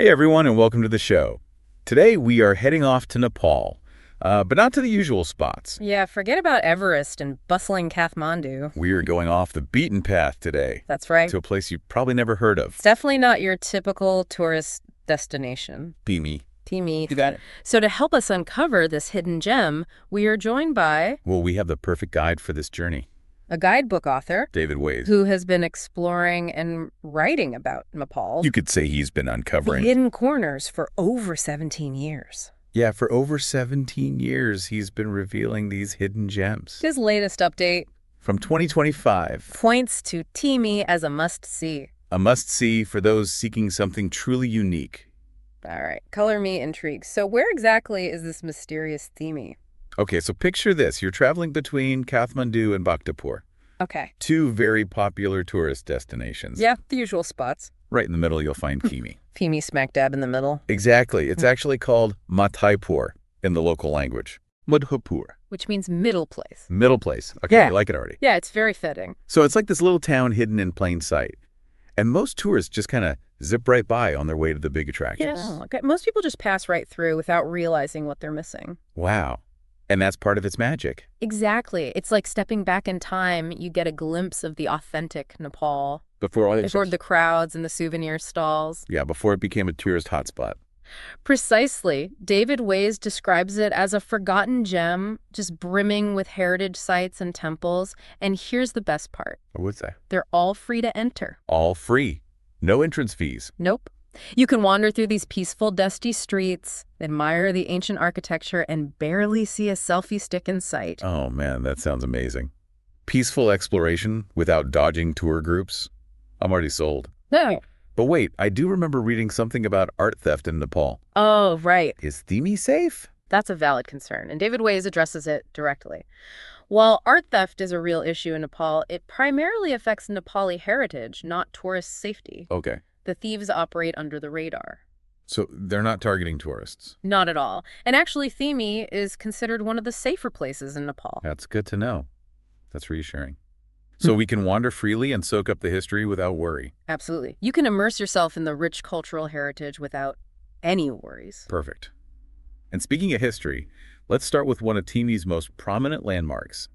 Hey everyone, and welcome to the show. Today we are heading off to Nepal, but not to the usual spots. Yeah, forget about Everest and bustling Kathmandu. We are going off the beaten path today That's right. to a place you've probably never heard of. It's definitely not your typical tourist destination. Thimi. Thimi. You got it. So to help us uncover this hidden gem, we are joined by Well, we have the perfect guide for this journey. a guidebook author David Ways. who has been exploring and writing about Nepal, You could say he's been the uncovering. hidden corners, for over 17 years. Yeah, for over 17 years he's been revealing these hidden gems. His latest update From 2025, points to Thimi as a must-see. a must-see for those seeking something truly unique. All right, color me intrigued. So where exactly is this mysterious Thimi? Okay, so picture this. You're traveling between Kathmandu and Bhaktapur, Okay. two very popular tourist destinations. Yeah, the usual spots. Right in the middle, you'll find Thimi. Thimi smack dab in the middle. Exactly. It's actually called Madhaipur in the local language. Madhaipur. Which means middle place. Middle place. Okay, Yeah. you like it already. Yeah, it's very fitting. So it's like this little town hidden in plain sight. And most tourists just kind of zip right by on their way to the big attractions. Yeah. Okay. Most people just pass right through without realizing what they're missing. Wow. And that's part of its magic. Exactly. It's like stepping back in time. You get a glimpse of the authentic Nepal. Before The crowds and the souvenir stalls. before it became a tourist hotspot. Precisely. David Ways describes it as a forgotten gem, just brimming with heritage sites and temples. And here's the best part. I would say. They're all free to enter. All free. No entrance fees. Nope. You can wander through these peaceful, dusty streets, admire the ancient architecture, and barely see a selfie stick in sight. Oh man, that sounds amazing. Peaceful exploration without dodging tour groups. I'm already sold. No. But wait, I do remember reading something about art theft in Nepal. Oh, right. Is Thimi safe? That's a valid concern, and David Ways addresses it directly. While art theft is a real issue in Nepal, it primarily affects Nepali heritage, not tourist safety. Okay. The thieves operate under the radar. So they're not targeting tourists. Not at all. And actually, Thimi is considered one of the safer places in Nepal. That's good to know. That's reassuring. So we can wander freely and soak up the history without worry. Absolutely. You can immerse yourself in the rich cultural heritage without any worries. Perfect. And speaking of history, let's start with one of Thimi's most prominent landmarks,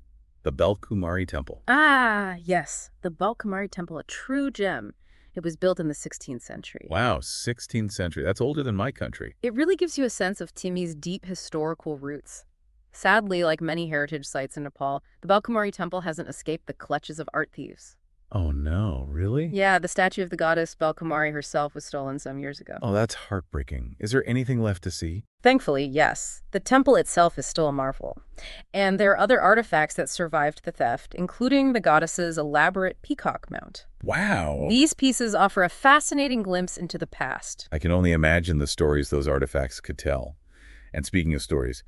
the Balkumari Temple. Ah, yes. The Bhaktapur Temple, a true gem. It was built in the 16th century. Wow, 16th century. That's older than my country. It really gives you a sense of Thimi's deep historical roots. Sadly, like many heritage sites in Nepal, the Bhaktapur Temple hasn't escaped the clutches of art thieves. Oh no, really? Yeah, the statue of the goddess Bhaktapur herself was stolen some years ago. Oh, that's heartbreaking. Is there anything left to see? Thankfully, yes. The temple itself is still a marvel. And there are other artifacts that survived the theft, including the goddess's elaborate peacock mount. Wow. These pieces offer a fascinating glimpse into the past. I can only imagine the stories those artifacts could tell. And speaking of stories,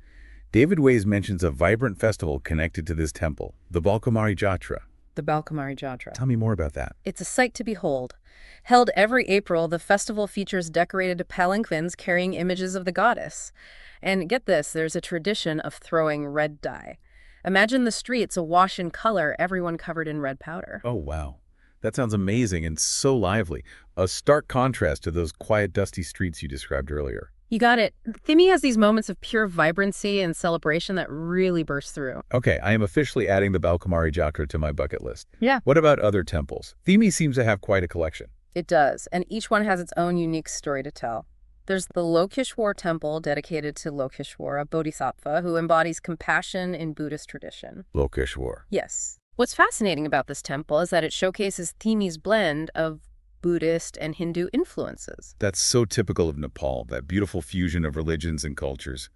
David Ways mentions a vibrant festival connected to this temple, the Balkumari Jatra. The Bhaktapur Jatra. Tell me more about that. It's a sight to behold. Held every April, the festival features decorated palanquins carrying images of the goddess. And get this, there's a tradition of throwing red dye. Imagine the streets awash in color, everyone covered in red powder. Oh, wow. That sounds amazing and so lively. A stark contrast to those quiet, dusty streets you described earlier. You got it. Thimi has these moments of pure vibrancy and celebration that really burst through. Okay, I am officially adding the Balkumari Jatra to my bucket list. Yeah. What about other temples? Thimi seems to have quite a collection. It does, and each one has its own unique story to tell. There's the Lokeshwar temple dedicated to Lokeshwar, a bodhisattva who embodies compassion in Buddhist tradition. Lokeshwar. Yes. What's fascinating about this temple is that it showcases Thimi's blend of Buddhist and Hindu influences. That's so typical of Nepal, that beautiful fusion of religions and cultures.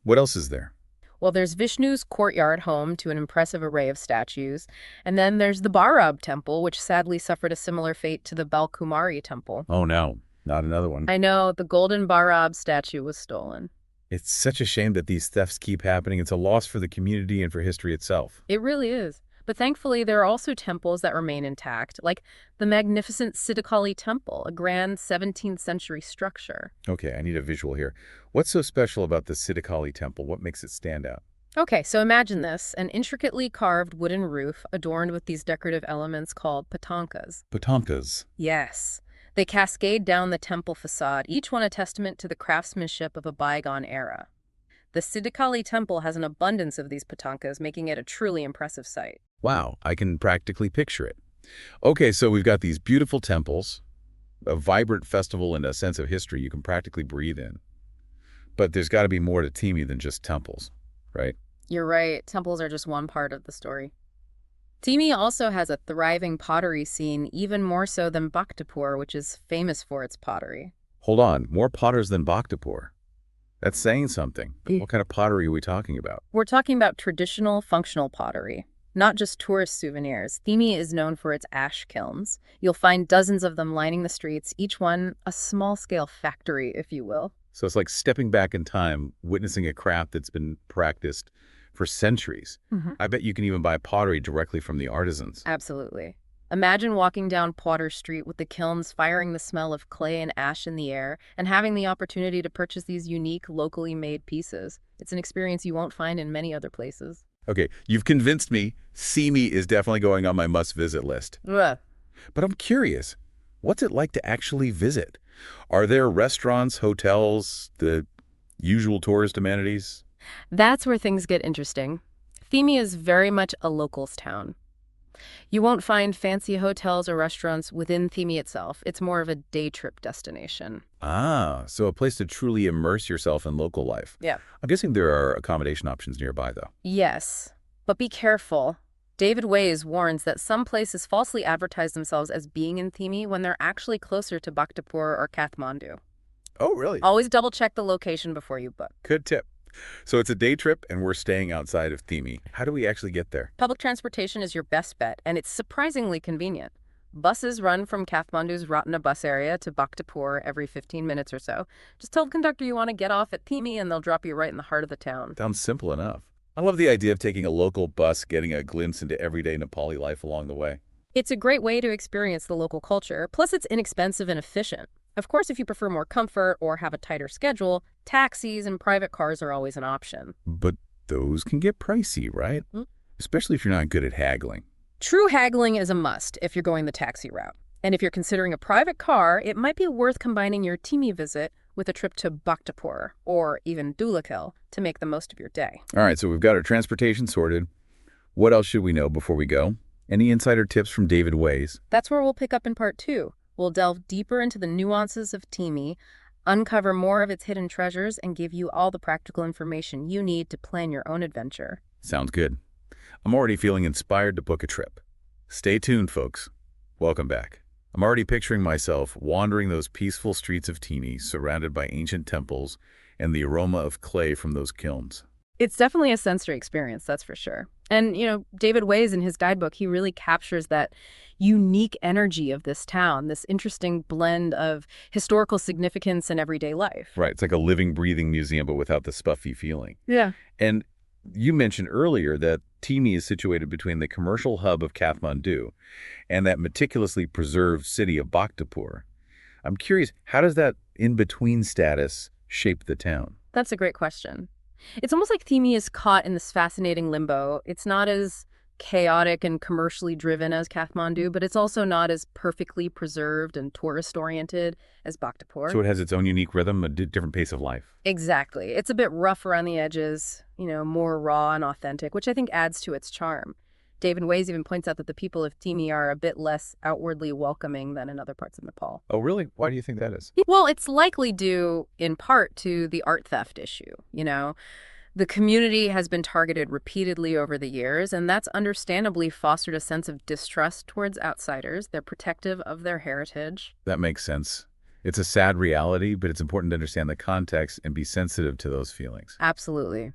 What else is there? Well, there's Vishnu's courtyard, home to an impressive array of statues. And then there's the Bhairab temple, which sadly suffered a similar fate to the Balkumari temple. Oh no, not another one. I know, the golden Bhairab statue was stolen. It's such a shame that these thefts keep happening. It's a loss for the community and for history itself. It really is. But thankfully, there are also temples that remain intact, like the magnificent Siddhikali Temple, a grand 17th century structure. Okay, I need a visual here. What's so special about the Siddhikali Temple? What makes it stand out? Okay, so imagine this, an intricately carved wooden roof adorned with these decorative elements called patankas. Patankas. Yes. They cascade down the temple facade, each one a testament to the craftsmanship of a bygone era. The Siddiqali temple has an abundance of these patankas, making it a truly impressive sight. Wow, I can practically picture it. Okay, so we've got these beautiful temples, a vibrant festival, and a sense of history you can practically breathe in. But there's got to be more to Thimi than just temples, right? You're right, temples are just one part of the story. Thimi also has a thriving pottery scene, even more so than Bhaktapur, which is famous for its pottery. Hold on, more potters than Bhaktapur. That's saying something. What kind of pottery are we talking about? We're talking about traditional, functional pottery, not just tourist souvenirs. Thimi is known for its ash kilns. You'll find dozens of them lining the streets, each one a small-scale factory, if you will. So it's like stepping back in time, witnessing a craft that's been practiced for centuries. I bet you can even buy pottery directly from the artisans. Absolutely. Imagine walking down Potter Street with the kilns firing the smell of clay and ash in the air and having the opportunity to purchase these unique, locally made pieces. It's an experience you won't find in many other places. Okay, you've convinced me. Thimi is definitely going on my must-visit list. Ugh. But I'm curious, what's it like to actually visit? Are there restaurants, hotels, the usual tourist amenities? That's where things get interesting. Thimi is very much a locals town. You won't find fancy hotels or restaurants within Thimi itself. It's more of a day trip destination. Ah, so a place to truly immerse yourself in local life. Yeah. I'm guessing there are accommodation options nearby, though. Yes, but be careful. David Ways warns that some places falsely advertise themselves as being in Thimi when they're actually closer to Bhaktapur or Kathmandu. Oh, really? Always double-check the location before you book. Good tip. So it's a day trip, and we're staying outside of Thimi. How do we actually get there? Public transportation is your best bet, and it's surprisingly convenient. Buses run from Kathmandu's Ratna bus area to Bhaktapur every 15 minutes or so. Just tell the conductor you want to get off at Thimi, and they'll drop you right in the heart of the town. Sounds simple enough. I love the idea of taking a local bus, getting a glimpse into everyday Nepali life along the way. It's a great way to experience the local culture, plus it's inexpensive and efficient. Of course, if you prefer more comfort or have a tighter schedule, taxis and private cars are always an option. But those can get pricey, right? Especially if you're not good at haggling. True haggling is a must if you're going the taxi route. And if you're considering a private car, it might be worth combining your Thimi visit with a trip to Bhaktapur or even Dhulakel to make the most of your day. All right, so we've got our transportation sorted. What else should we know before we go? Any insider tips from David Ways? That's where we'll pick up in part 2. We'll delve deeper into the nuances of Thimi, uncover more of its hidden treasures, and give you all the practical information you need to plan your own adventure. Sounds good. I'm already feeling inspired to book a trip. Stay tuned, folks. Welcome back. I'm already picturing myself wandering those peaceful streets of Thimi, surrounded by ancient temples and the aroma of clay from those kilns. It's definitely a sensory experience, that's for sure. And, David Ways in his guidebook, he really captures that unique energy of this town, this interesting blend of historical significance and everyday life. Right, it's like a living, breathing museum, but without the spuffy feeling. Yeah. And you mentioned earlier that Thimi is situated between the commercial hub of Kathmandu and that meticulously preserved city of Bhaktapur. I'm curious, how does that in-between status shape the town? That's a great question. It's almost like Thimi is caught in this fascinating limbo. It's not as chaotic and commercially driven as Kathmandu, but it's also not as perfectly preserved and tourist-oriented as Bhaktapur. So it has its own unique rhythm, a different pace of life. Exactly. It's a bit rough around the edges, more raw and authentic, which I think adds to its charm. David Ways even points out that the people of Thimi are a bit less outwardly welcoming than in other parts of Nepal. Oh, really? Why do you think that is? Well, it's likely due in part to the art theft issue, The community has been targeted repeatedly over the years, and that's understandably fostered a sense of distrust towards outsiders. They're protective of their heritage. That makes sense. It's a sad reality, but it's important to understand the context and be sensitive to those feelings. Absolutely.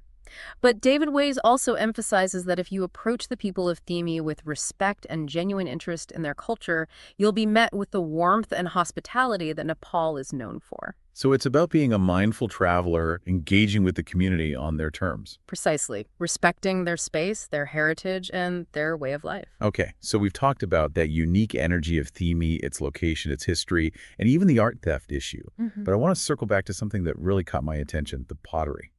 But David Ways also emphasizes that if you approach the people of Thimi with respect and genuine interest in their culture, you'll be met with the warmth and hospitality that Nepal is known for. So it's about being a mindful traveler, engaging with the community on their terms. Precisely. Respecting their space, their heritage, and their way of life. Okay, so we've talked about that unique energy of Thimi, its location, its history, and even the art theft issue. But I want to circle back to something that really caught my attention, the pottery.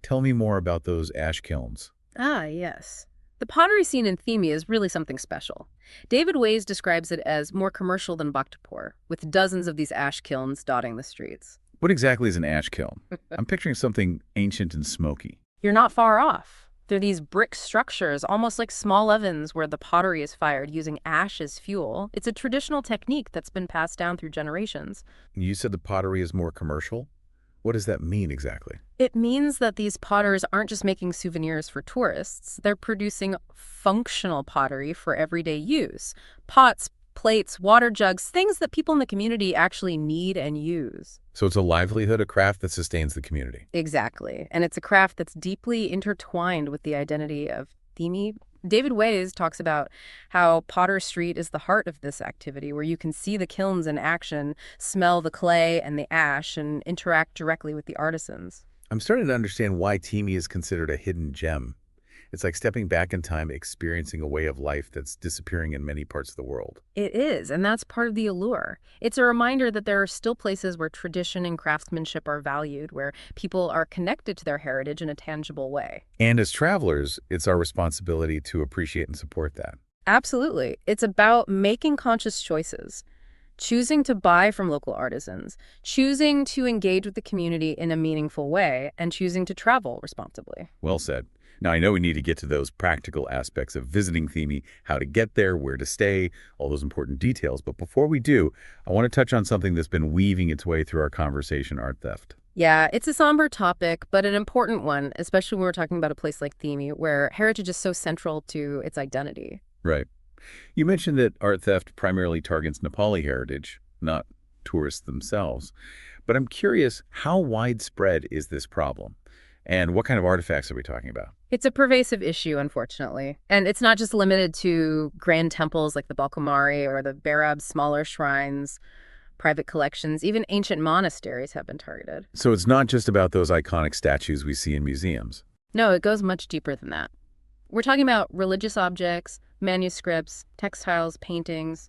Tell me more about those ash kilns. Ah, yes. The pottery scene in Thimi is really something special. David Ways describes it as more commercial than Bhaktapur, with dozens of these ash kilns dotting the streets. What exactly is an ash kiln? I'm picturing something ancient and smoky. You're not far off. They're these brick structures, almost like small ovens where the pottery is fired using ash as fuel. It's a traditional technique that's been passed down through generations. You said the pottery is more commercial? What does that mean exactly? It means that these potters aren't just making souvenirs for tourists. They're producing functional pottery for everyday use. Pots, plates, water jugs, things that people in the community actually need and use. So it's a livelihood, a craft that sustains the community. Exactly. And it's a craft that's deeply intertwined with the identity of Thimi. David Ways talks about how Potter Street is the heart of this activity, where you can see the kilns in action, smell the clay and the ash, and interact directly with the artisans. I'm starting to understand why Thimi is considered a hidden gem. It's like stepping back in time, experiencing a way of life that's disappearing in many parts of the world. It is, and that's part of the allure. It's a reminder that there are still places where tradition and craftsmanship are valued, where people are connected to their heritage in a tangible way. And as travelers, it's our responsibility to appreciate and support that. Absolutely. It's about making conscious choices, choosing to buy from local artisans, choosing to engage with the community in a meaningful way, and choosing to travel responsibly. Well said. Now, I know we need to get to those practical aspects of visiting Thimi, how to get there, where to stay, all those important details. But before we do, I want to touch on something that's been weaving its way through our conversation, art theft. Yeah, it's a somber topic, but an important one, especially when we're talking about a place like Thimi, where heritage is so central to its identity. Right. You mentioned that art theft primarily targets Nepali heritage, not tourists themselves. But I'm curious, how widespread is this problem? And what kind of artifacts are we talking about? It's a pervasive issue, unfortunately. And it's not just limited to grand temples like the Balkumari or the Barab's smaller shrines, private collections. Even ancient monasteries have been targeted. So it's not just about those iconic statues we see in museums. No, it goes much deeper than that. We're talking about religious objects, manuscripts, textiles, paintings,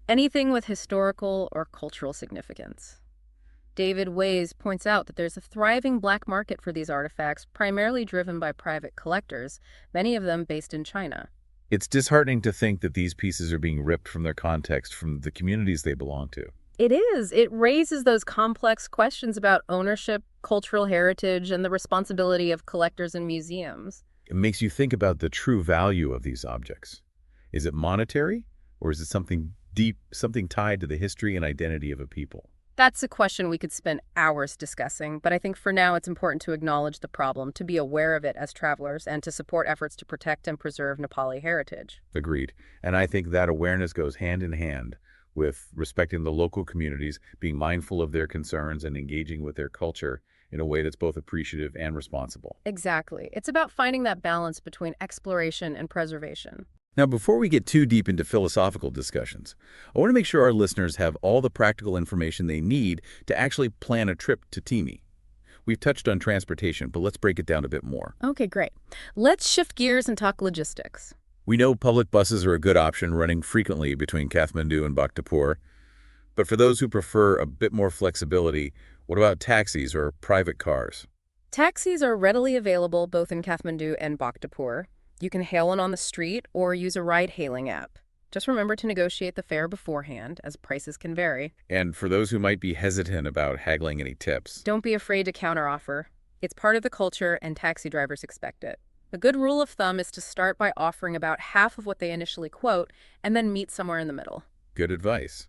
anything with historical or cultural significance. David Ways points out that there's a thriving black market for these artifacts, primarily driven by private collectors, many of them based in China. It's disheartening to think that these pieces are being ripped from their context, from the communities they belong to. It is. It raises those complex questions about ownership, cultural heritage, and the responsibility of collectors and museums. It makes you think about the true value of these objects. Is it monetary, or is it something deep, something tied to the history and identity of a people? That's a question we could spend hours discussing, but I think for now it's important to acknowledge the problem, to be aware of it as travelers, and to support efforts to protect and preserve Nepali heritage. Agreed. And I think that awareness goes hand in hand with respecting the local communities, being mindful of their concerns, and engaging with their culture in a way that's both appreciative and responsible. Exactly. It's about finding that balance between exploration and preservation. Now, before we get too deep into philosophical discussions, I want to make sure our listeners have all the practical information they need to actually plan a trip to Thimi. We've touched on transportation, but let's break it down a bit more. Okay, great. Let's shift gears and talk logistics. We know public buses are a good option, running frequently between Kathmandu and Bhaktapur. But for those who prefer a bit more flexibility, what about taxis or private cars? Taxis are readily available both in Kathmandu and Bhaktapur. You can hail one on the street or use a ride-hailing app. Just remember to negotiate the fare beforehand, as prices can vary. And for those who might be hesitant about haggling any tips, Don't be afraid to counteroffer. It's part of the culture, and taxi drivers expect it. A good rule of thumb is to start by offering about half of what they initially quote, and then meet somewhere in the middle. good advice.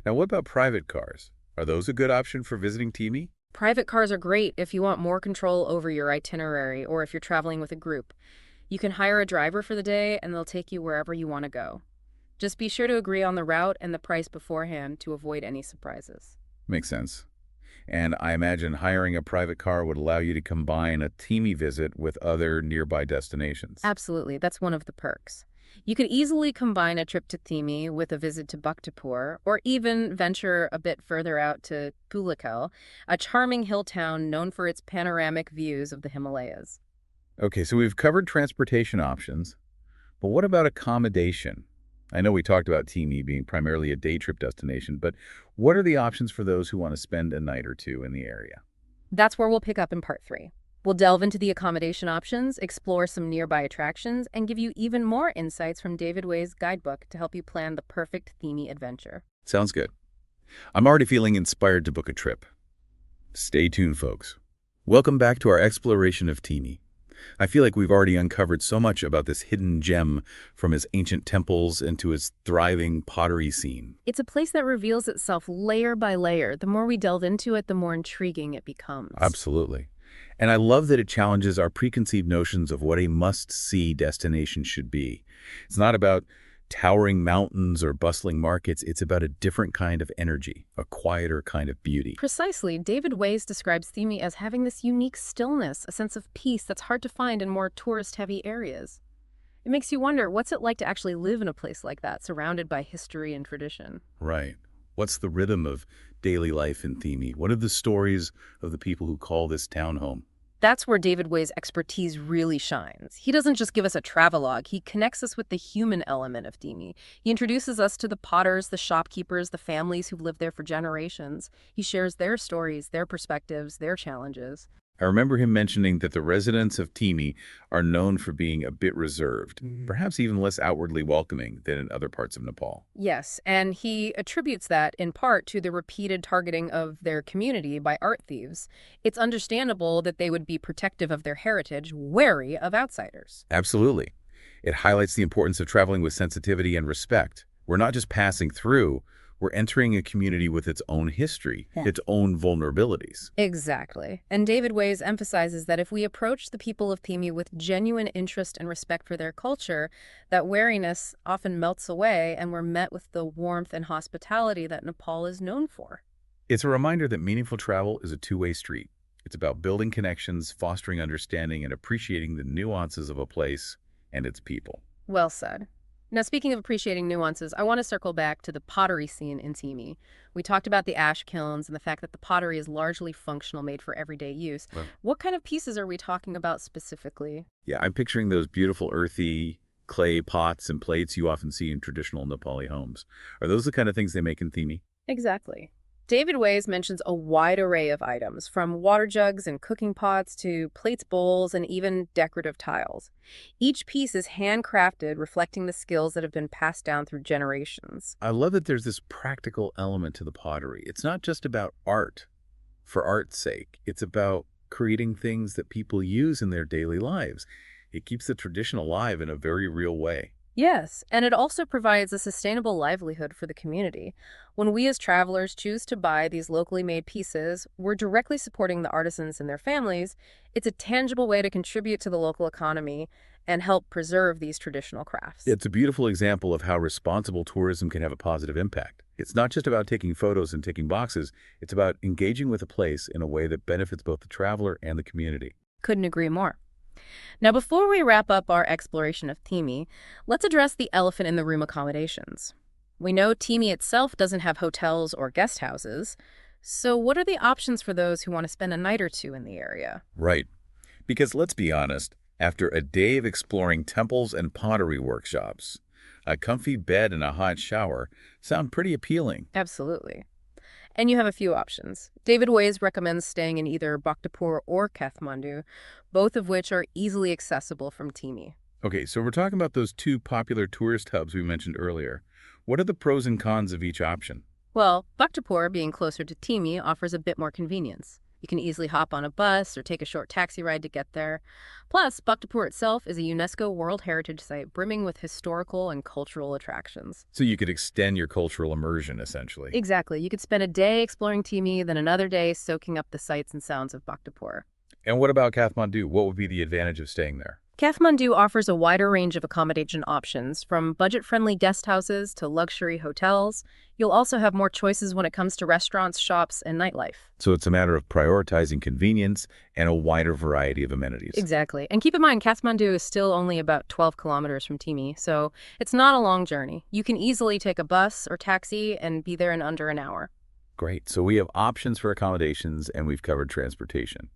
Now, what about private cars? Are those a good option for visiting Thimi? Private cars are great if you want more control over your itinerary or if you're traveling with a group. You can hire a driver for the day, and they'll take you wherever you want to go. Just be sure to agree on the route and the price beforehand to avoid any surprises. Makes sense. And I imagine hiring a private car would allow you to combine a Thimi visit with other nearby destinations. Absolutely, that's one of the perks. You could easily combine a trip to Thimi with a visit to Bhaktapur, or even venture a bit further out to Pulikel, a charming hill town known for its panoramic views of the Himalayas. Okay, so we've covered transportation options, but what about accommodation? I know we talked about Thimi being primarily a day trip destination, but what are the options for those who want to spend a night or two in the area? That's where we'll pick up in part 3. We'll delve into the accommodation options, explore some nearby attractions, and give you even more insights from David Way's guidebook to help you plan the perfect Thimi adventure. Sounds good. I'm already feeling inspired to book a trip. Stay tuned, folks. Welcome back to our exploration of Thimi. I feel like we've already uncovered so much about this hidden gem, from its ancient temples into its thriving pottery scene. It's a place that reveals itself layer by layer. The more we delve into it, the more intriguing it becomes. Absolutely. And I love that it challenges our preconceived notions of what a must-see destination should be. It's not about towering mountains or bustling markets. It's about a different kind of energy, a quieter kind of beauty. Precisely. David Ways describes Thimi as having this unique stillness, a sense of peace that's hard to find in more tourist-heavy areas. It makes you wonder, what's it like to actually live in a place like that, surrounded by history and tradition? Right. What's the rhythm of daily life in Thimi? What are the stories of the people who call this town home? That's where David Way's expertise really shines. He doesn't just give us a travelogue, he connects us with the human element of Thimi. He introduces us to the potters, the shopkeepers, the families who've lived there for generations. He shares their stories, their perspectives, their challenges. I remember him mentioning that the residents of Thimi are known for being a bit reserved, perhaps even less outwardly welcoming than in other parts of Nepal. Yes, and he attributes that in part to the repeated targeting of their community by art thieves. It's understandable that they would be protective of their heritage, wary of outsiders. Absolutely. It highlights the importance of traveling with sensitivity and respect. We're not just passing through, we're entering a community with its own history, its own vulnerabilities. Exactly. And David Ways emphasizes that if we approach the people of Thimi with genuine interest and respect for their culture, that wariness often melts away and we're met with the warmth and hospitality that Nepal is known for. It's a reminder that meaningful travel is a two-way street. It's about building connections, fostering understanding, and appreciating the nuances of a place and its people. Well said. Now, speaking of appreciating nuances, I want to circle back to the pottery scene in Thimi. We talked about the ash kilns and the fact that the pottery is largely functional, made for everyday use. Right. What kind of pieces are we talking about specifically? Yeah, I'm picturing those beautiful earthy clay pots and plates you often see in traditional Nepali homes. Are those the kind of things they make in Thimi? Exactly. David Ways mentions a wide array of items, from water jugs and cooking pots to plates, bowls, and even decorative tiles. Each piece is handcrafted, reflecting the skills that have been passed down through generations. I love that there's this practical element to the pottery. It's not just about art for art's sake. It's about creating things that people use in their daily lives. It keeps the tradition alive in a very real way. Yes, and it also provides a sustainable livelihood for the community. When we as travelers choose to buy these locally made pieces, we're directly supporting the artisans and their families. It's a tangible way to contribute to the local economy and help preserve these traditional crafts. It's a beautiful example of how responsible tourism can have a positive impact. It's not just about taking photos and ticking boxes. It's about engaging with a place in a way that benefits both the traveler and the community. Couldn't agree more. Now, before we wrap up our exploration of Thimi, let's address the elephant in the room: accommodations. We know Thimi itself doesn't have hotels or guest houses, so what are the options for those who want to spend a night or two in the area? Right. Because let's be honest, after a day of exploring temples and pottery workshops, a comfy bed and a hot shower sound pretty appealing. Absolutely. And you have a few options. David Ways recommends staying in either Bhaktapur or Kathmandu, both of which are easily accessible from Thimi. Okay, so we're talking about those two popular tourist hubs we mentioned earlier. What are the pros and cons of each option? Well, Bhaktapur, being closer to Thimi, offers a bit more convenience. You can easily hop on a bus or take a short taxi ride to get there. Plus, Bhaktapur itself is a UNESCO World Heritage Site brimming with historical and cultural attractions. So you could extend your cultural immersion, essentially. Exactly. You could spend a day exploring Thimi, then another day soaking up the sights and sounds of Bhaktapur. And what about Kathmandu? What would be the advantage of staying there? Kathmandu offers a wider range of accommodation options, from budget-friendly guest houses to luxury hotels. You'll also have more choices when it comes to restaurants, shops, and nightlife. So it's a matter of prioritizing convenience and a wider variety of amenities. Exactly. And keep in mind, Kathmandu is still only about 12 kilometers from Thimi, so it's not a long journey. You can easily take a bus or taxi and be there in under an hour. Great. So we have options for accommodations and we've covered transportation.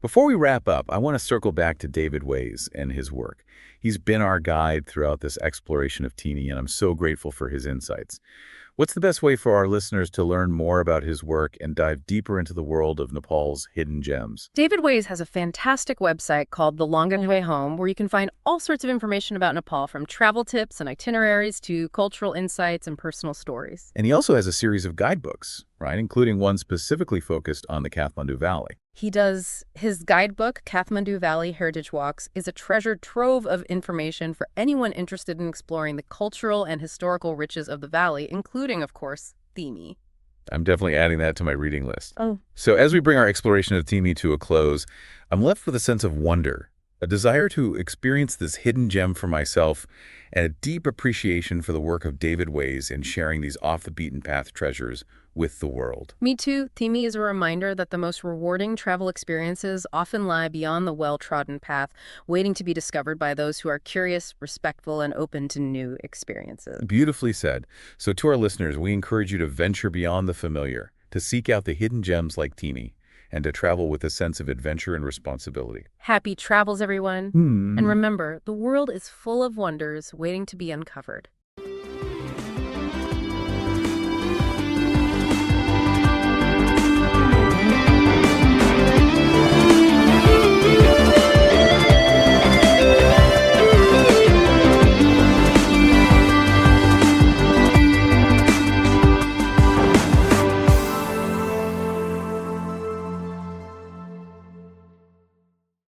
Before we wrap up, I want to circle back to David Ways and his work. He's been our guide throughout this exploration of Thimi, and I'm so grateful for his insights. What's the best way for our listeners to learn more about his work and dive deeper into the world of Nepal's hidden gems? David Ways has a fantastic website called The Longest Way Home, where you can find all sorts of information about Nepal, from travel tips and itineraries to cultural insights and personal stories. And he also has a series of guidebooks, right, including one specifically focused on the Kathmandu Valley. His guidebook, Kathmandu Valley Heritage Walks, is a treasure trove of information for anyone interested in exploring the cultural and historical riches of the valley, including, of course, Thimi. I'm definitely adding that to my reading list. Oh. So as we bring our exploration of Thimi to a close, I'm left with a sense of wonder, a desire to experience this hidden gem for myself, and a deep appreciation for the work of David Ways in sharing these off-the-beaten-path treasures with the world. Me too. Thimi is a reminder that the most rewarding travel experiences often lie beyond the well-trodden path, waiting to be discovered by those who are curious, respectful, and open to new experiences. Beautifully said. So to our listeners, we encourage you to venture beyond the familiar, to seek out the hidden gems like Thimi, and to travel with a sense of adventure and responsibility. Happy travels, everyone. And remember, the world is full of wonders waiting to be uncovered.